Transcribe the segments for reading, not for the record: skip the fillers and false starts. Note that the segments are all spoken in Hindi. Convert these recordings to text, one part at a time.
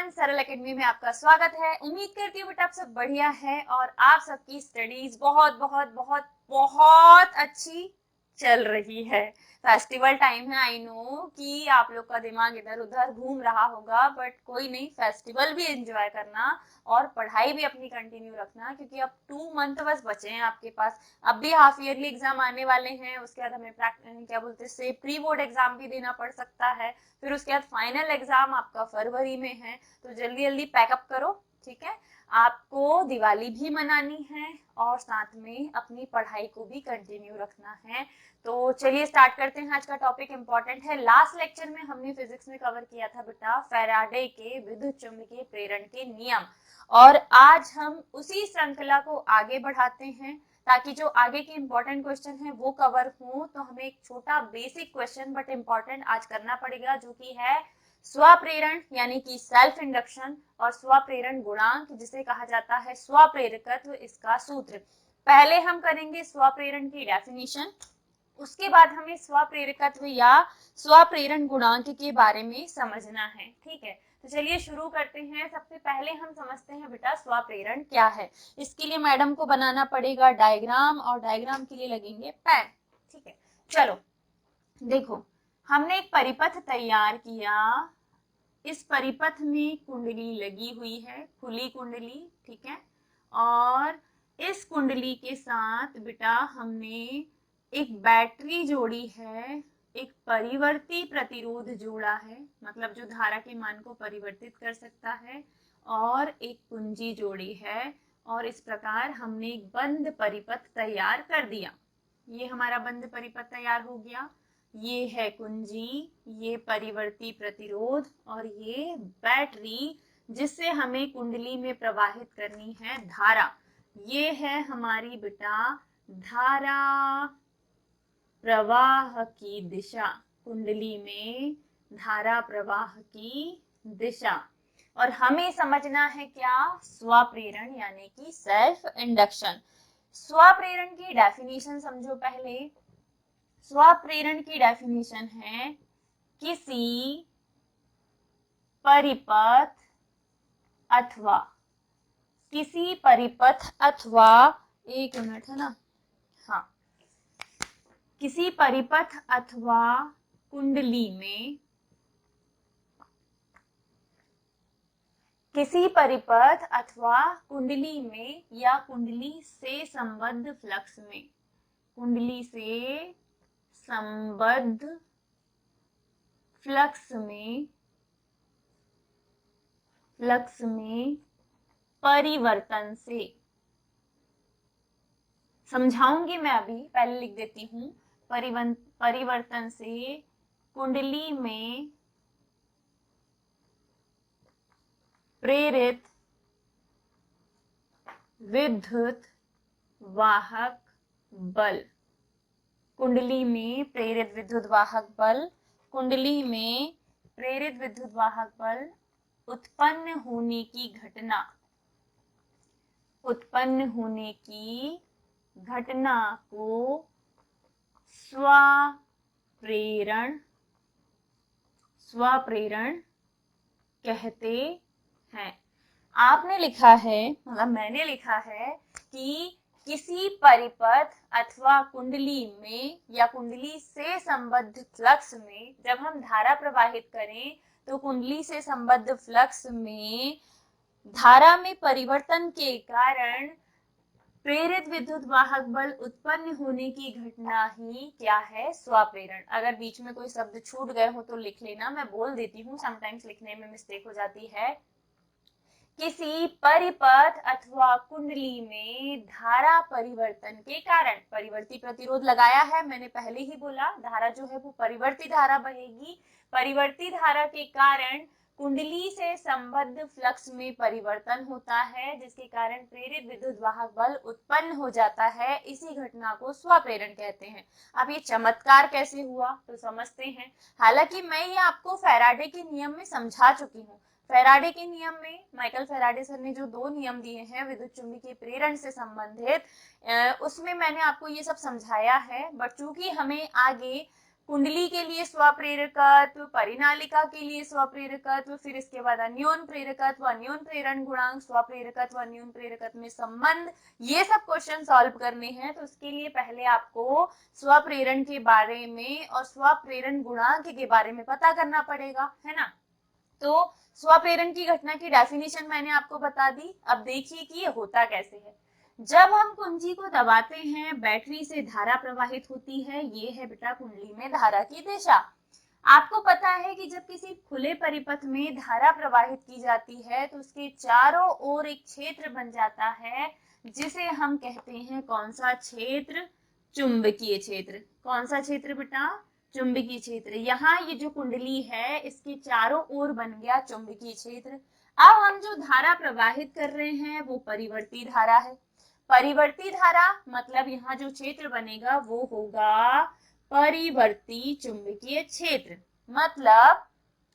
एवरीवन, सरल एकेडमी में आपका स्वागत है। उम्मीद करती हूँ बेटा आप सब बढ़िया है और आप सबकी स्टडीज बहुत बहुत बहुत बहुत अच्छी चल रही है। फेस्टिवल टाइम है, आई नो कि आप लोग का दिमाग इधर उधर घूम रहा होगा, बट कोई नहीं, फेस्टिवल भी एंजॉय करना और पढ़ाई भी अपनी कंटिन्यू रखना, क्योंकि अब 2 मंथ बस बचे हैं आपके पास। अब भी हाफ ईयरली एग्जाम आने वाले हैं, उसके बाद हमें क्या बोलते हैं प्री बोर्ड एग्जाम भी देना पड़ सकता है, फिर उसके बाद फाइनल एग्जाम आपका फरवरी में है। तो जल्दी जल्दी पैकअप करो, ठीक है। आपको दिवाली भी मनानी है और साथ में अपनी पढ़ाई को भी कंटिन्यू रखना है। तो चलिए स्टार्ट करते हैं। आज का टॉपिक इंपॉर्टेंट है। लास्ट लेक्चर में हमने फिजिक्स में कवर किया था बेटा फैराडे के विद्युत चुंबकीय प्रेरण के नियम, और आज हम उसी श्रृंखला को आगे बढ़ाते हैं ताकि जो आगे के इंपॉर्टेंट क्वेश्चन है वो कवर हो। तो हमें एक छोटा बेसिक क्वेश्चन बट इंपॉर्टेंट आज करना पड़ेगा, जो कि है स्वप्रेरण यानी कि सेल्फ इंडक्शन और स्वप्रेरण गुणांक, जिसे कहा जाता है स्वप्रेरकत्व, इसका सूत्र। पहले हम करेंगे स्वप्रेरण की डेफिनेशन, उसके बाद हमें स्वप्रेरकत्व या स्वप्रेरण गुणांक के बारे में समझना है, ठीक है। तो चलिए शुरू करते हैं। सबसे पहले हम समझते हैं बेटा स्वप्रेरण क्या है। इसके लिए मैडम को बनाना पड़ेगा डायग्राम, और डायग्राम के लिए लगेंगे पेन, ठीक है। चलो देखो, हमने एक परिपथ तैयार किया। इस परिपथ में कुंडली लगी हुई है, खुली कुंडली, ठीक है। और इस कुंडली के साथ बेटा हमने एक बैटरी जोड़ी है, एक परिवर्ती प्रतिरोध जोड़ा है, मतलब जो धारा के मान को परिवर्तित कर सकता है, और एक कुंजी जोड़ी है। और इस प्रकार हमने एक बंद परिपथ तैयार कर दिया। ये हमारा बंद परिपथ तैयार हो गया। ये है कुंजी, ये परिवर्ती प्रतिरोध, और ये बैटरी जिससे हमें कुंडली में प्रवाहित करनी है धारा। ये है हमारी बेटा धारा प्रवाह की दिशा, कुंडली में धारा प्रवाह की दिशा। और हमें समझना है क्या, स्वप्रेरण यानी कि सेल्फ इंडक्शन। स्वप्रेरण की डेफिनेशन समझो पहले। स्वप्रेरण की डेफिनेशन है किसी परिपथ अथवा एक मिनट है ना, हाँ, किसी परिपथ अथवा कुंडली में, किसी परिपथ अथवा कुंडली में या कुंडली से संबद्ध फ्लक्स में, कुंडली से संबद्ध फ्लक्स में परिवर्तन से, समझाऊंगी मैं, अभी पहले लिख देती हूं। परिवर्तन से कुंडली में प्रेरित विद्युत वाहक बल, कुंडली में प्रेरित विद्युत वाहक बल, कुंडली में प्रेरित विद्युत वाहक बल उत्पन्न होने की घटना को स्वप्रेरण कहते हैं। आपने लिखा है, मतलब मैंने लिखा है कि किसी परिपथ अथवा कुंडली में या कुंडली से संबद्ध फ्लक्स में जब हम धारा प्रवाहित करें, तो कुंडली से संबद्ध फ्लक्स में धारा में परिवर्तन के कारण प्रेरित विद्युत वाहक बल उत्पन्न होने की घटना ही क्या है, स्वप्रेरण। अगर बीच में कोई शब्द छूट गए हो तो लिख लेना, मैं बोल देती हूँ, समटाइम्स लिखने में मिस्टेक हो जाती है। किसी परिपथ अथवा कुंडली में धारा परिवर्तन के कारण, परिवर्ती प्रतिरोध लगाया है, मैंने पहले ही बोला, धारा जो है वो परिवर्ती धारा बहेगी। परिवर्ती धारा के कारण कुंडली से संबद्ध फ्लक्स में परिवर्तन होता है, जिसके कारण प्रेरित विद्युत वाहक बल उत्पन्न हो जाता है। इसी घटना को स्वप्रेरण कहते हैं। अब ये चमत्कार कैसे हुआ तो समझते हैं। हालांकि मैं ये आपको फैराडे के नियम में समझा चुकी हूँ। फैराडे के नियम में माइकल फैराडे सर ने जो 2 नियम दिए हैं विद्युत चुंबकीय प्रेरण से संबंधित, उसमें मैंने आपको ये सब समझाया है। बट चूंकि हमें आगे कुंडली के लिए स्वप्रेरकत्व, परिनालिका के लिए स्वप्रेरकत्व, फिर इसके बाद अन्योन प्रेरकत्व, अन्योन प्रेरण गुणांक, स्वप्रेरकत्व, अन्योन प्रेरकत्व में संबंध, ये सब क्वेश्चन सॉल्व करने हैं। तो उसके लिए पहले आपको स्वप्रेरण के बारे में और स्वप्रेरण गुणांक के बारे में पता करना पड़ेगा, है ना। तो स्वप्रेरण की घटना की डेफिनेशन मैंने आपको बता दी। अब देखिए कि ये होता कैसे है। जब हम कुंजी को दबाते हैं, बैटरी से धारा प्रवाहित होती है। ये है बेटा कुंडली में धारा की दिशा। आपको पता है कि जब किसी खुले परिपथ में धारा प्रवाहित की जाती है तो उसके चारों ओर एक क्षेत्र बन जाता है, जिसे हम कहते हैं कौन सा क्षेत्र? चुंबकीय क्षेत्र। कौन सा क्षेत्र बेटा? चुंबकीय क्षेत्र। यहाँ ये जो कुंडली है इसके चारों ओर बन गया चुंबकीय क्षेत्र। अब हम जो धारा प्रवाहित कर रहे हैं वो परिवर्ती धारा है। परिवर्ती धारा मतलब यहाँ जो क्षेत्र बनेगा वो होगा परिवर्ती चुंबकीय क्षेत्र। मतलब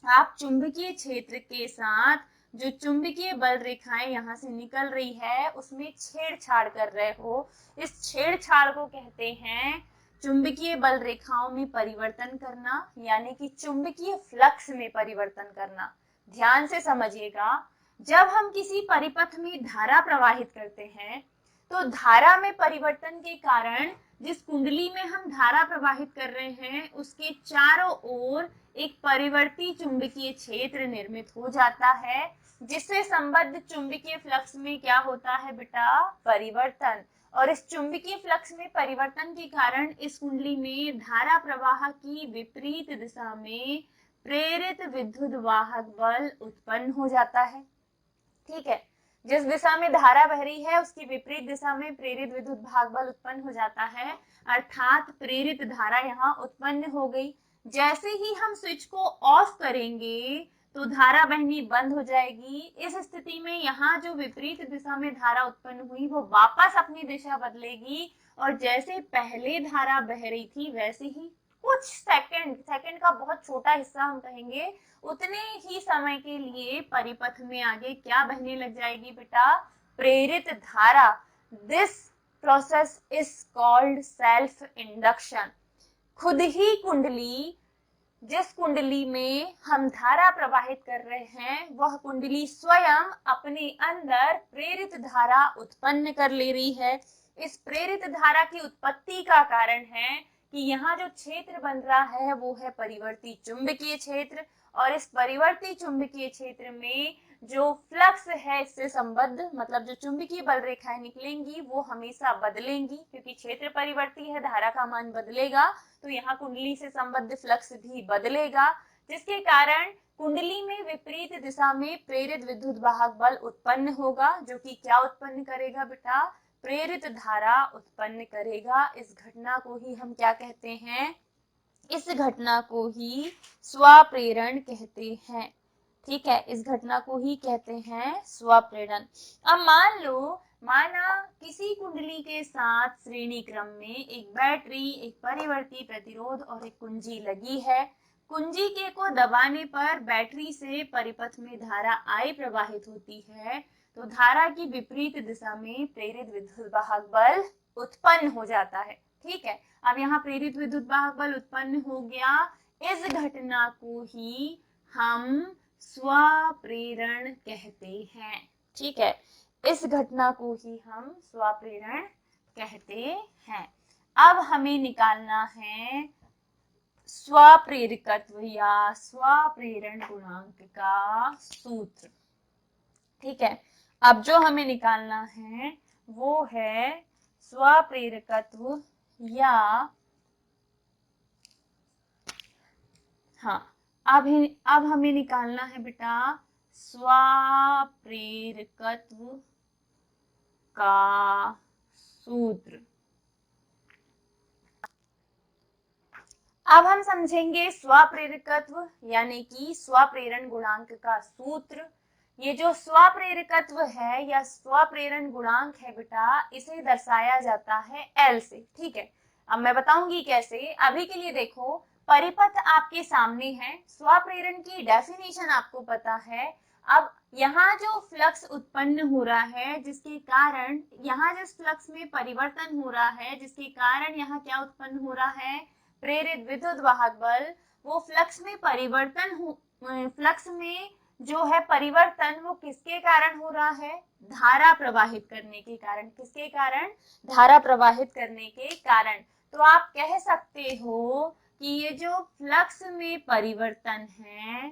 आप चुंबकीय क्षेत्र के साथ जो चुंबकीय बल रेखाएं यहाँ से निकल रही है उसमें छेड़छाड़ कर रहे हो। इस छेड़छाड़ को कहते हैं चुंबकीय बल रेखाओं में परिवर्तन करना, यानी कि चुंबकीय फ्लक्स में परिवर्तन करना। ध्यान से समझिएगा, जब हम किसी परिपथ में धारा प्रवाहित करते हैं तो धारा में परिवर्तन के कारण जिस कुंडली में हम धारा प्रवाहित कर रहे हैं उसके चारों ओर एक परिवर्ती चुंबकीय क्षेत्र निर्मित हो जाता है, जिससे संबद्ध चुंबकीय फ्लक्स में क्या होता है बेटा? परिवर्तन। और इस चुंबकीय फ्लक्स में परिवर्तन के कारण इस कुंडली में धारा प्रवाह की विपरीत दिशा में प्रेरित विद्युत वाहक बल उत्पन्न हो जाता है। ठीक है, जिस दिशा में धारा बह रही है उसकी विपरीत दिशा में प्रेरित विद्युत भाग बल उत्पन्न हो जाता है, अर्थात प्रेरित धारा यहाँ उत्पन्न हो गई। जैसे ही हम स्विच को ऑफ करेंगे तो धारा बहनी बंद हो जाएगी। इस स्थिति में यहाँ जो विपरीत दिशा में धारा उत्पन्न हुई वो वापस अपनी दिशा बदलेगी और जैसे पहले धारा बह रही थी वैसे ही कुछ सेकंड का बहुत छोटा हिस्सा हम कहेंगे, उतने ही समय के लिए परिपथ में आगे क्या बहने लग जाएगी बेटा? प्रेरित धारा। This process is called self induction. खुद ही कुंडली, जिस कुंडली में हम धारा प्रवाहित कर रहे हैं वह कुंडली स्वयं अपने अंदर प्रेरित धारा उत्पन्न कर ले रही है। इस प्रेरित धारा की उत्पत्ति का कारण है कि यहाँ जो क्षेत्र बन रहा है वो है परिवर्ती चुंबकीय क्षेत्र, और इस परिवर्ती चुंबकीय क्षेत्र में जो फ्लक्स है इससे संबद्ध, मतलब जो चुंबकीय बल रेखाएं निकलेंगी वो हमेशा बदलेंगी, क्योंकि क्षेत्र परिवर्ती है, धारा का मान बदलेगा तो यहाँ कुंडली से संबद्ध फ्लक्स भी बदलेगा, जिसके कारण कुंडली में विपरीत दिशा में प्रेरित विद्युत वाहक बल उत्पन्न होगा, जो कि क्या उत्पन्न करेगा बेटा? प्रेरित धारा उत्पन्न करेगा। इस घटना को ही हम क्या कहते हैं? इस घटना को ही स्वप्रेरण कहते हैं। ठीक है, इस घटना को ही कहते हैं स्वप्रेरण। अब मान लो, माना किसी कुंडली के साथ श्रेणी क्रम में एक बैटरी, एक परिवर्ती प्रतिरोध और एक कुंजी लगी है। कुंजी के को दबाने पर बैटरी से परिपथ में धारा I प्रवाहित होती है, तो धारा की विपरीत दिशा में प्रेरित विद्युत वाहक बल उत्पन्न हो जाता है। ठीक है, अब यहाँ प्रेरित विद्युत वाहक बल उत्पन्न हो गया। इस घटना को ही हम स्वप्रेरण कहते हैं। ठीक है, इस घटना को ही हम स्वप्रेरण कहते हैं। अब हमें निकालना है स्वप्रेरकत्व या स्वप्रेरण गुणांक का सूत्र। ठीक है, अब जो हमें निकालना है वो है स्वप्रेरकत्व या अब हमें निकालना है बेटा स्वप्रेरकत्व का सूत्र। अब हम समझेंगे स्वप्रेरकत्व यानी कि स्वप्रेरण गुणांक का सूत्र। ये जो स्वप्रेरकत्व है या स्वप्रेरण गुणांक है बेटा, इसे दर्शाया जाता है L से। ठीक है, अब मैं बताऊंगी कैसे। अभी के लिए देखो, परिपथ आपके सामने है, स्वप्रेरण की डेफिनेशन आपको पता है। अब यहाँ जो फ्लक्स उत्पन्न हो रहा है, जिसके कारण यहाँ जिस फ्लक्स में परिवर्तन हो रहा है, जिसके कारण यहाँ क्या उत्पन्न हो रहा है? प्रेरित विद्युत वाहक बल वो फ्लक्स में फ्लक्स में जो है परिवर्तन वो किसके कारण हो रहा है, धारा प्रवाहित करने के कारण। किसके कारण, धारा प्रवाहित करने के कारण। तो आप कह सकते हो कि ये जो फ्लक्स में परिवर्तन है,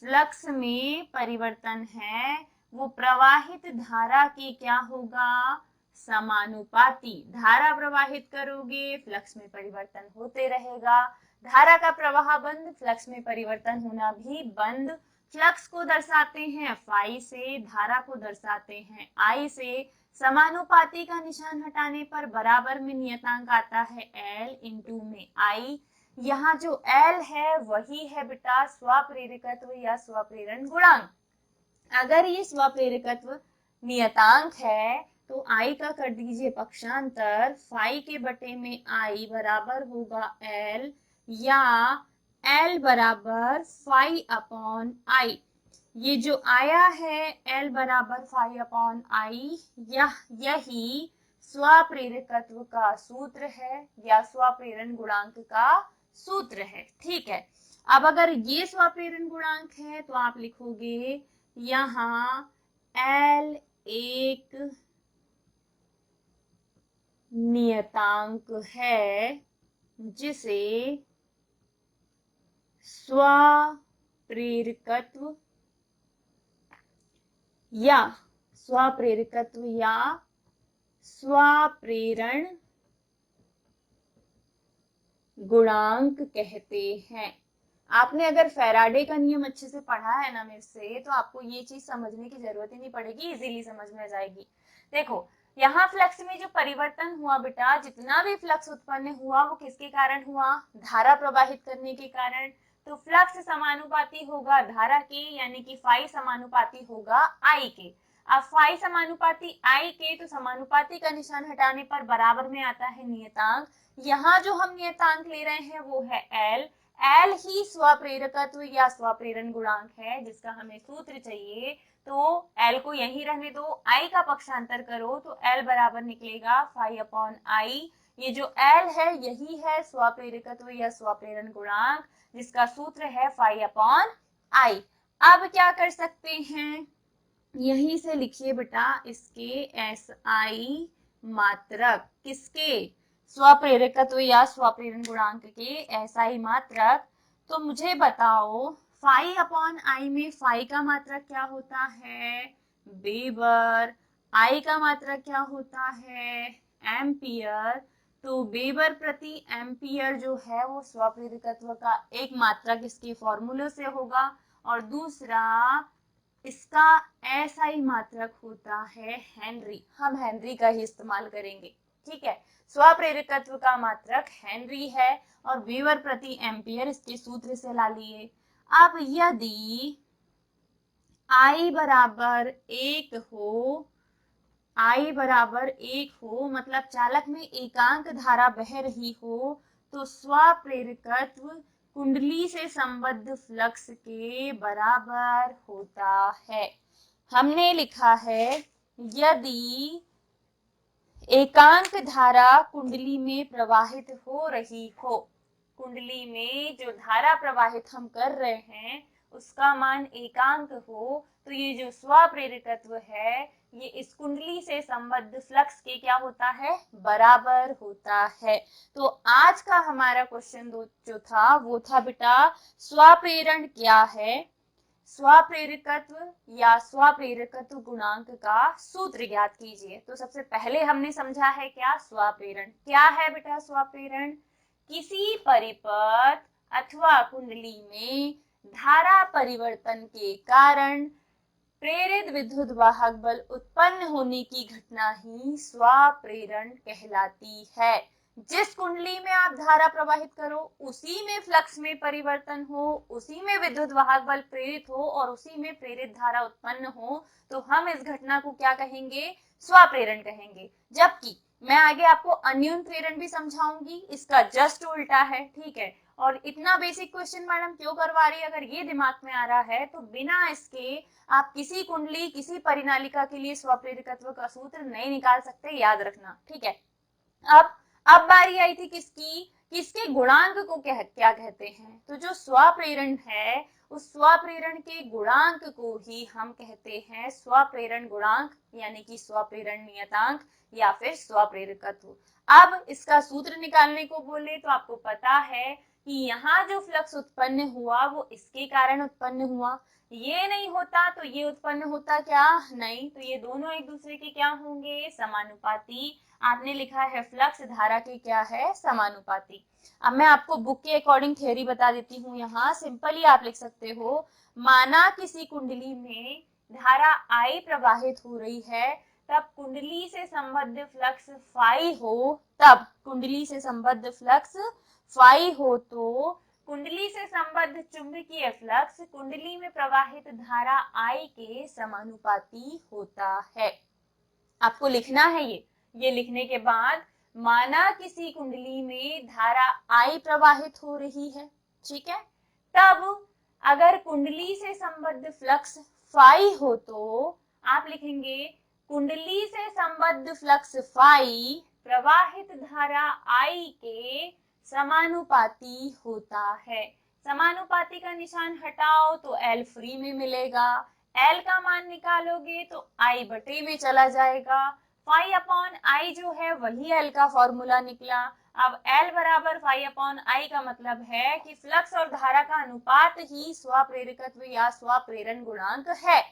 फ्लक्स में परिवर्तन है वो प्रवाहित धारा के क्या होगा, समानुपाती। धारा प्रवाहित करोगे फ्लक्स में परिवर्तन होते रहेगा, धारा का प्रवाह बंद, फ्लक्स में परिवर्तन होना भी बंद। फ्लक्स को दर्शाते हैं फाई से, धारा को दर्शाते हैं आई से। समानुपाती का निशान हटाने पर बराबर में नियतांक आता है L इंटू में I। यहाँ जो L है वही है बेटा स्वप्रेरकत्व या स्वप्रेरण गुणांक। अगर ये स्वप्रेरकत्व नियतांक है तो I का कर दीजिए पक्षांतर, फाई के बटे में I बराबर होगा L या L बराबर फाई अपॉन I। ये जो आया है L बराबर फाई अपॉन I, यही स्वप्रेरकत्व का सूत्र है या स्वप्रेरण गुणांक का सूत्र है। ठीक है, अब अगर ये स्वप्रेरण गुणांक है तो आप लिखोगे यहाँ L एक नियतांक है जिसे स्वप्रेरकत्व या स्वप्रेरण गुणांक कहते हैं। आपने अगर फैराडे का नियम अच्छे से पढ़ा है ना मेरे से, तो आपको ये चीज समझने की जरूरत ही नहीं पड़ेगी, इजीली समझ में आ जाएगी। देखो यहाँ फ्लक्स में जो परिवर्तन हुआ बेटा, जितना भी फ्लक्स उत्पन्न हुआ वो किसके कारण हुआ, धारा प्रवाहित करने के कारण। तो फ्लक्स समानुपाती होगा धारा के, यानी कि फाई समानुपाती होगा आई के। अब फाई समानुपाती आई के, तो समानुपाती का निशान हटाने पर बराबर में आता है नियतांक। यहाँ जो हम नियतांक ले रहे हैं वो है L। L ही स्वप्रेरकत्व या स्वप्रेरण गुणांक है जिसका हमें सूत्र चाहिए। तो L को यही रहने दो, I का पक्षांतर करो तो L बराबर निकलेगा फाई अपॉन I। ये जो L है यही है स्वप्रेरकत्व या स्वप्रेरण गुणांक जिसका सूत्र है फाई अपॉन I। अब क्या कर सकते हैं, यहीं से लिखिए बेटा इसके SI मात्रक। किसके, स्वप्रेरकत्व या स्वप्रेरण गुणांक के SI मात्रक। तो मुझे बताओ फाई अपॉन आई में फाई का मात्रक क्या होता है, वेबर। आई का मात्रक क्या होता है, एम्पियर। तो वेबर प्रति एम्पियर जो है वो स्वप्रेरकत्व का एक मात्रक इसके फॉर्मूले से होगा, और दूसरा इसका SI मात्रक होता है हेनरी। हम हेनरी का ही इस्तेमाल करेंगे। ठीक है, स्वप्रेरकत्व का मात्रक हेनरी है और वेबर प्रति एम्पियर इसके सूत्र से ला लिए। अब यदि I बराबर 1 हो, I बराबर 1 हो, मतलब चालक में एकांक धारा बह रही हो, तो स्वप्रेरकत्व कुंडली से संबद्ध फ्लक्स के बराबर होता है। हमने लिखा है यदि एकांक धारा कुंडली में प्रवाहित हो रही हो, कुंडली में जो धारा प्रवाहित हम कर रहे हैं उसका मान एकांक हो, तो ये जो स्वप्रेरकत्व है ये इस कुंडली से संबद्ध फ्लक्स के क्या होता है, बराबर होता है। तो आज का हमारा क्वेश्चन जो था वो था बेटा स्वप्रेरण क्या है, स्वप्रेरकत्व या स्वप्रेरकत्व गुणांक का सूत्र ज्ञात कीजिए। तो सबसे पहले हमने समझा है क्या, स्वप्रेरण क्या है बेटा। स्वप्रेरण किसी परिपथ अथवा कुंडली में धारा परिवर्तन के कारण प्रेरित विद्युत वाहक बल उत्पन्न होने की घटना ही स्वप्रेरण कहलाती है। जिस कुंडली में आप धारा प्रवाहित करो उसी में फ्लक्स में परिवर्तन हो, उसी में विद्युत वाहक बल प्रेरित हो और उसी में प्रेरित धारा उत्पन्न हो, तो हम इस घटना को क्या कहेंगे, स्वप्रेरण कहेंगे। जबकि मैं आगे आपको अन्यून प्रेरण भी समझाऊंगी, इसका जस्ट उल्टा है। ठीक है, और इतना बेसिक क्वेश्चन मैडम क्यों करवा रही है, अगर ये दिमाग में आ रहा है तो बिना इसके आप किसी कुंडली किसी परिनालिका के लिए स्वप्रेरकत्व का सूत्र नहीं निकाल सकते, याद रखना। ठीक है, अब अब बारी आई थी किसकी, किसके गुणांक को क्या कहते हैं, तो जो स्वप्रेरण है उस स्वप्रेरण के गुणांक को ही हम कहते हैं स्वप्रेरण गुणांक, यानी कि स्वप्रेरण नियतांक या फिर स्वप्रेरकत्व। अब इसका सूत्र निकालने को बोले तो आपको पता है कि यहाँ जो फ्लक्स उत्पन्न हुआ वो इसके कारण उत्पन्न हुआ, ये नहीं होता तो ये उत्पन्न होता क्या, नहीं, तो ये दोनों एक दूसरे के क्या होंगे, समानुपाती। आपने लिखा है फ्लक्स धारा के क्या है, समानुपाती। अब मैं आपको बुक के अकॉर्डिंग थ्योरी बता देती हूँ। यहाँ सिंपली आप लिख सकते हो, माना किसी कुंडली में धारा I प्रवाहित हो रही है, तब कुंडली से संबद्ध फ्लक्स फाई हो, तब कुंडली से संबद्ध फ्लक्स फाई हो तो कुंडली से संबद्ध चुंबकीय फ्लक्स कुंडली में प्रवाहित धारा I के समानुपाती होता है। आपको लिखना है ये लिखने के बाद, माना किसी कुंडली में धारा I प्रवाहित हो रही है, ठीक है, तब अगर कुंडली से संबद्ध फ्लक्स फाई हो तो आप लिखेंगे कुंडली से संबद्ध फ्लक्स फाई प्रवाहित धारा I के समानुपाती होता है। समानुपाती का निशान हटाओ तो L फ्री में मिलेगा, L का मान निकालोगे तो I बटे में चला जाएगा, फाई अपॉन I जो है वही L का फॉर्मूला निकला। अब L बराबर फाई अपॉन I का मतलब है कि फ्लक्स और धारा का अनुपात ही स्वप्रेरकत्व या स्वप्रेरण गुणांक है।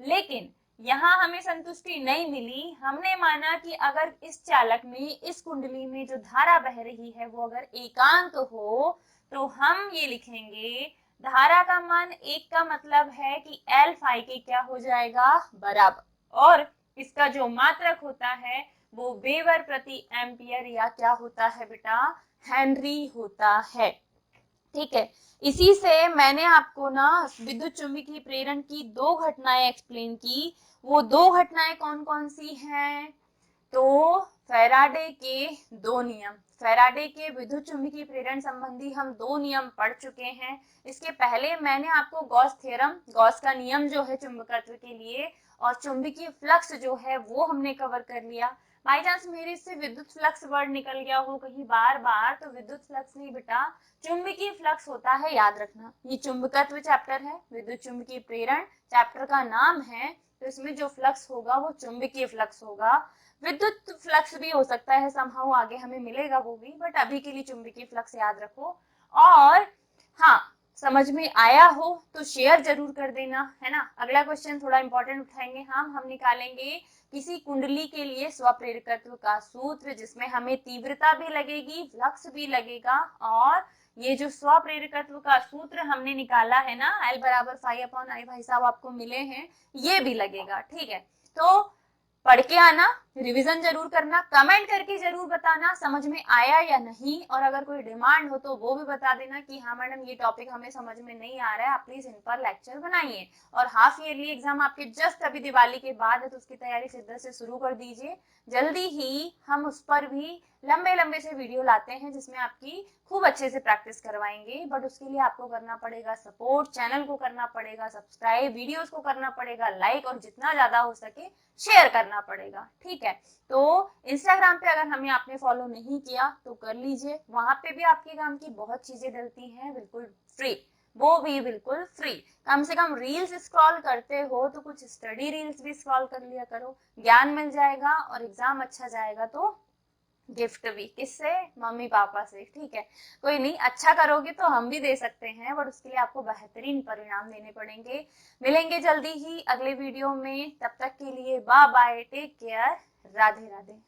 लेकिन यहाँ हमें संतुष्टि नहीं मिली, हमने माना कि अगर इस चालक में, इस कुंडली में जो धारा बह रही है वो अगर एकांक हो तो हम ये लिखेंगे धारा का मान 1 का मतलब है कि L फाई के क्या हो जाएगा, बराबर, और इसका जो मात्रक होता है वो वेबर प्रति एम्पियर या क्या होता है बेटा, हेनरी होता है। ठीक है, इसी से मैंने आपको ना विद्युत चुंबकीय प्रेरण की 2 घटनाएं एक्सप्लेन की। वो 2 घटनाएं कौन कौन सी हैं, तो फैराडे के 2 नियम, फैराडे के विद्युत चुंबकीय प्रेरण संबंधी हम 2 नियम पढ़ चुके हैं। इसके पहले मैंने आपको गॉस थ्योरम, गॉस का नियम जो है चुंबकत्व के लिए, और चुंबकीय फ्लक्स जो है वो हमने कवर कर लिया। बाई चांस मेरे से विद्युत फ्लक्स वर्ड निकल गया हो कहीं बार बार, तो विद्युत फ्लक्स नहीं बेटा, चुंबकीय फ्लक्स होता है, याद रखना। ये चुंबकत्व चैप्टर है, विद्युत चुंबकीय प्रेरण चैप्टर का नाम है, तो इसमें जो फ्लक्स होगा वो चुंबकीय फ्लक्स होगा। विद्युत फ्लक्स भी हो सकता है समहाउ, आगे हमें मिलेगा वो भी, बट अभी के लिए चुंबकीय फ्लक्स याद रखो। और हाँ, समझ में आया हो तो शेयर जरूर कर देना, है ना। अगला क्वेश्चन थोड़ा इंपॉर्टेंट उठाएंगे हम निकालेंगे किसी कुंडली के लिए स्वप्रेरकत्व का सूत्र, जिसमें हमें तीव्रता भी लगेगी, फ्लक्स भी लगेगा, और ये जो स्वप्रेरकत्व का सूत्र हमने निकाला है ना, L बराबर फाई अपॉन I, भाई साहब आपको मिले हैं, ये भी लगेगा। ठीक है, तो पढ़ के आना, रिवीजन जरूर करना, कमेंट करके जरूर बताना समझ में आया या नहीं, और अगर कोई डिमांड हो तो वो भी बता देना कि हाँ मैडम ये टॉपिक हमें समझ में नहीं आ रहा है, आप प्लीज इन पर लेक्चर बनाइए। और हाफ ईयरली एग्जाम आपके जस्ट अभी दिवाली के बाद है, तो उसकी तैयारी शिद्दत से शुरू कर दीजिए। जल्दी ही हम उस पर भी लंबे लंबे से वीडियो लाते हैं जिसमें आपकी खूब अच्छे से प्रैक्टिस करवाएंगे, बट उसके लिए आपको करना पड़ेगा सपोर्ट, चैनल को करना पड़ेगा सब्सक्राइब, वीडियोस को करना पड़ेगा लाइक, और जितना ज्यादा हो सके शेयर करना पड़ेगा। ठीक है, तो इंस्टाग्राम पे अगर हमें आपने फॉलो नहीं किया तो कर लीजिए, वहां पे भी आपके काम की बहुत चीजें डलती हैं, बिल्कुल फ्री, वो भी बिल्कुल फ्री। कम से कम रील्स स्क्रॉल करते हो तो कुछ स्टडी रील्स भी स्क्रॉल कर लिया करो, ज्ञान मिल जाएगा, और एग्जाम अच्छा जाएगा तो गिफ्ट भी, किससे, मम्मी पापा से। ठीक है, कोई नहीं, अच्छा करोगे तो हम भी दे सकते हैं, बट उसके लिए आपको बेहतरीन परिणाम देने पड़ेंगे। मिलेंगे जल्दी ही अगले वीडियो में, तब तक के लिए bye bye, take care, Radhe Radhe.